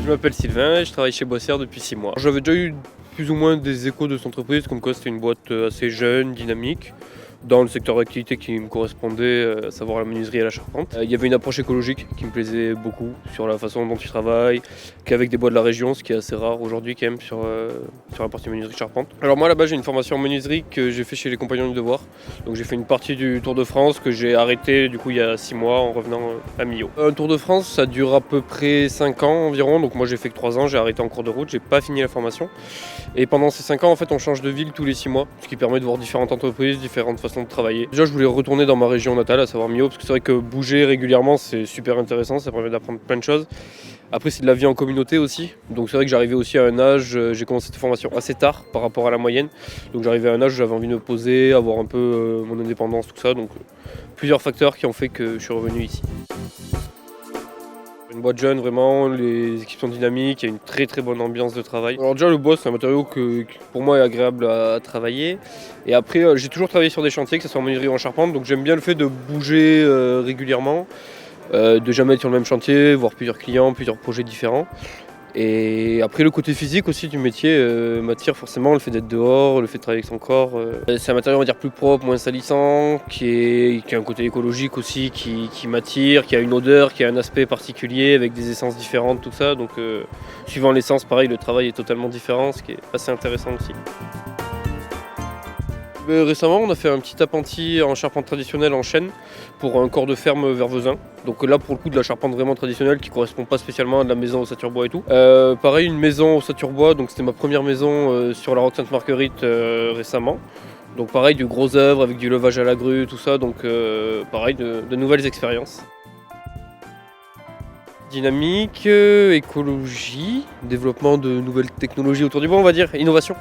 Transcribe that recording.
Je m'appelle Sylvain et je travaille chez Boissière depuis 6 mois. J'avais déjà eu plus ou moins des échos de cette entreprise, comme quoi c'était une boîte assez jeune, dynamique, dans le secteur d'activité qui me correspondait, à savoir la menuiserie et la charpente. Il y avait une approche écologique qui me plaisait beaucoup sur la façon dont ils travaillent, qu'avec des bois de la région, ce qui est assez rare aujourd'hui quand même sur la partie menuiserie charpente. Alors moi là-bas j'ai une formation en menuiserie que j'ai fait chez les Compagnons du Devoir. Donc j'ai fait une partie du Tour de France que j'ai arrêté du coup il y a 6 mois en revenant à Millau. Un Tour de France ça dure à peu près 5 ans environ, donc moi j'ai fait que 3 ans, j'ai arrêté en cours de route, j'ai pas fini la formation. Et pendant ces 5 ans en fait on change de ville tous les 6 mois, ce qui permet de voir différentes entreprises, différentes façons de travailler. Déjà je voulais retourner dans ma région natale, à savoir Millau, parce que c'est vrai que bouger régulièrement c'est super intéressant, ça permet d'apprendre plein de choses. Après c'est de la vie en communauté aussi, donc c'est vrai que j'arrivais aussi à un âge, j'ai commencé cette formation assez tard par rapport à la moyenne, donc j'arrivais à un âge où j'avais envie de me poser, avoir un peu mon indépendance, tout ça, donc plusieurs facteurs qui ont fait que je suis revenu ici. Une boîte jeune vraiment, les équipes sont dynamiques, il y a une très très bonne ambiance de travail. Alors déjà le bois c'est un matériau qui pour moi est agréable à travailler. Et après j'ai toujours travaillé sur des chantiers, que ce soit en menuiserie ou en charpente, donc j'aime bien le fait de bouger régulièrement, de jamais être sur le même chantier, voir plusieurs clients, plusieurs projets différents. Et après le côté physique aussi du métier m'attire forcément, le fait d'être dehors, le fait de travailler avec son corps. C'est un matériau on va dire plus propre, moins salissant, qui a un côté écologique aussi qui m'attire, qui a une odeur, qui a un aspect particulier avec des essences différentes, tout ça. Donc suivant l'essence pareil le travail est totalement différent, ce qui est assez intéressant aussi. Récemment, on a fait un petit appentis en charpente traditionnelle en chêne pour un corps de ferme vers Vezin. Donc là, pour le coup, de la charpente vraiment traditionnelle qui ne correspond pas spécialement à de la maison au sature-bois et tout. Pareil, une maison au sature-bois, donc c'était ma première maison sur la Roque Sainte-Marguerite récemment. Donc pareil, du gros œuvre avec du levage à la grue, tout ça. Donc pareil, de nouvelles expériences. Dynamique, écologie, développement de nouvelles technologies autour du bois, on va dire, innovation.